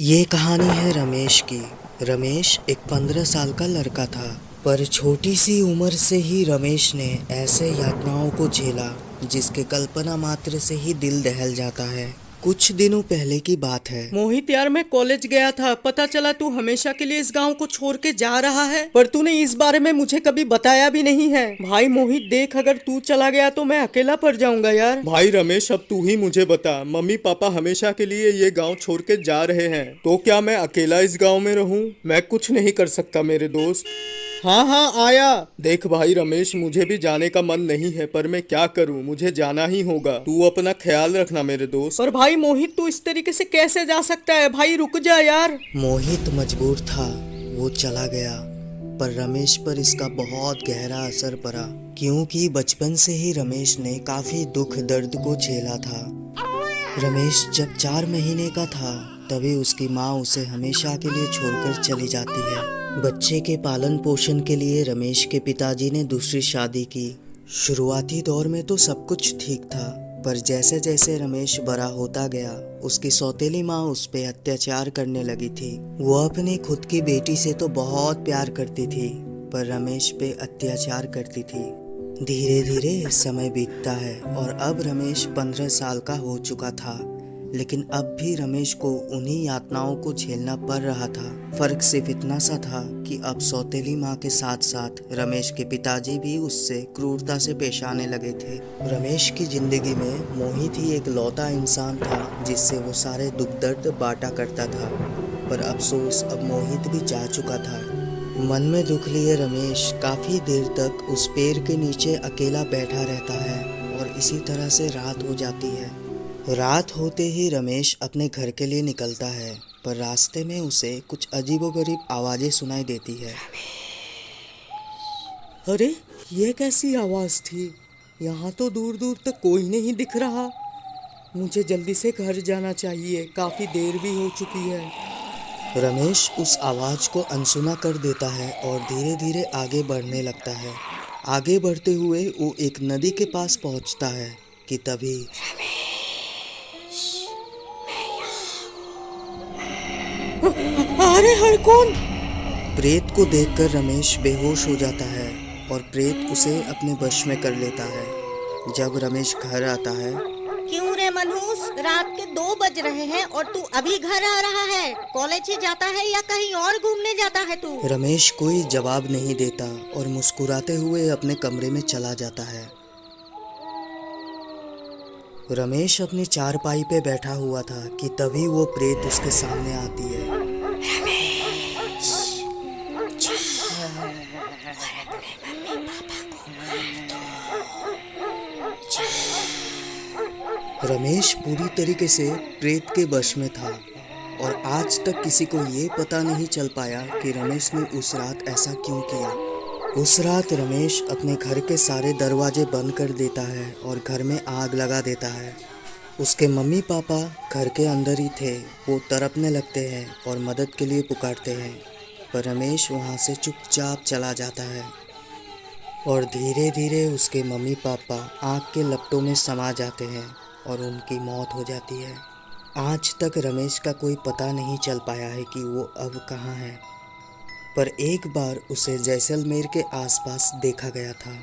ये कहानी है रमेश की। रमेश एक 15 साल का लड़का था, पर छोटी सी उम्र से ही रमेश ने ऐसे यातनाओं को झेला जिसके कल्पना मात्र से ही दिल दहल जाता है। कुछ दिनों पहले की बात है। मोहित यार, मैं कॉलेज गया था, पता चला तू हमेशा के लिए इस गांव को छोड़ के जा रहा है, पर तूने इस बारे में मुझे कभी बताया भी नहीं है। भाई मोहित देख, अगर तू चला गया तो मैं अकेला पड़ जाऊंगा यार। भाई रमेश, अब तू ही मुझे बता, मम्मी पापा हमेशा के लिए ये गांव छोड़ के जा रहे हैं, तो क्या मैं अकेला इस गांव में रहूं? मैं कुछ नहीं कर सकता मेरे दोस्त। हाँ हाँ आया। देख भाई रमेश, मुझे भी जाने का मन नहीं है, पर मैं क्या करूं, मुझे जाना ही होगा। तू अपना ख्याल रखना मेरे दोस्त। पर भाई मोहित, तू इस तरीके से कैसे जा सकता है? भाई रुक जा यार। मोहित मजबूर था, वो चला गया, पर रमेश पर इसका बहुत गहरा असर पड़ा, क्योंकि बचपन से ही रमेश ने काफी दुख दर्द को झेला था। रमेश जब 4 महीने का था तभी उसकी माँ उसे हमेशा के लिए छोड़कर चली जाती है। बच्चे के पालन पोषण के लिए रमेश के पिताजी ने दूसरी शादी की। शुरुआती दौर में तो सब कुछ ठीक था, पर जैसे जैसे रमेश बड़ा होता गया उसकी सौतेली माँ उस पे अत्याचार करने लगी थी। वो अपनी खुद की बेटी से तो बहुत प्यार करती थी, पर रमेश पे अत्याचार करती थी। धीरे धीरे समय बीतता है और अब रमेश 15 साल का हो चुका था, लेकिन अब भी रमेश को उन्हीं यातनाओं को झेलना पड़ रहा था। फर्क सिर्फ इतना सा था कि अब सौतेली माँ के साथ साथ रमेश के पिताजी भी उससे क्रूरता से पेश आने लगे थे। रमेश की जिंदगी में मोहित ही एक लौता इंसान था जिससे वो सारे दुख दर्द बांटा करता था, पर अफसोस अब मोहित भी जा चुका था। मन में दुख लिए रमेश काफी देर तक उस पेड़ के नीचे अकेला बैठा रहता है और इसी तरह से रात हो जाती है। रात होते ही रमेश अपने घर के लिए निकलता है, पर रास्ते में उसे कुछ अजीबोगरीब आवाजें सुनाई देती है। अरे ये कैसी आवाज थी? यहाँ तो दूर दूर तक कोई नहीं दिख रहा। मुझे जल्दी से घर जाना चाहिए, काफी देर भी हो चुकी है। रमेश उस आवाज को अनसुना कर देता है और धीरे धीरे आगे बढ़ने लगता है। आगे बढ़ते हुए वो एक नदी के पास पहुंचता है कि तभी अरे हर कौन? प्रेत को देखकर रमेश बेहोश हो जाता है और प्रेत उसे अपने वश में कर लेता है। जब रमेश घर आता है। क्यों रे मनहूस, रात के 2 बज रहे हैं और तू अभी घर आ रहा है? कॉलेज ही जाता है या कहीं और घूमने जाता है तू? रमेश कोई जवाब नहीं देता और मुस्कुराते हुए अपने कमरे में चला जाता है। रमेश अपनी चारपाई पे बैठा हुआ था कि तभी वो प्रेत उसके सामने आती है। रमेश पूरी तरीके से प्रेत के वश में था और आज तक किसी को ये पता नहीं चल पाया कि रमेश ने उस रात ऐसा क्यों किया। उस रात रमेश अपने घर के सारे दरवाजे बंद कर देता है और घर में आग लगा देता है। उसके मम्मी पापा घर के अंदर ही थे। वो तड़पने लगते हैं और मदद के लिए पुकारते हैं, पर रमेश वहाँ से चुपचाप चला जाता है और धीरे धीरे उसके मम्मी पापा आग के लपटों में समा जाते हैं और उनकी मौत हो जाती है। आज तक रमेश का कोई पता नहीं चल पाया है कि वो अब कहाँ है, पर एक बार उसे जैसलमेर के आसपास देखा गया था।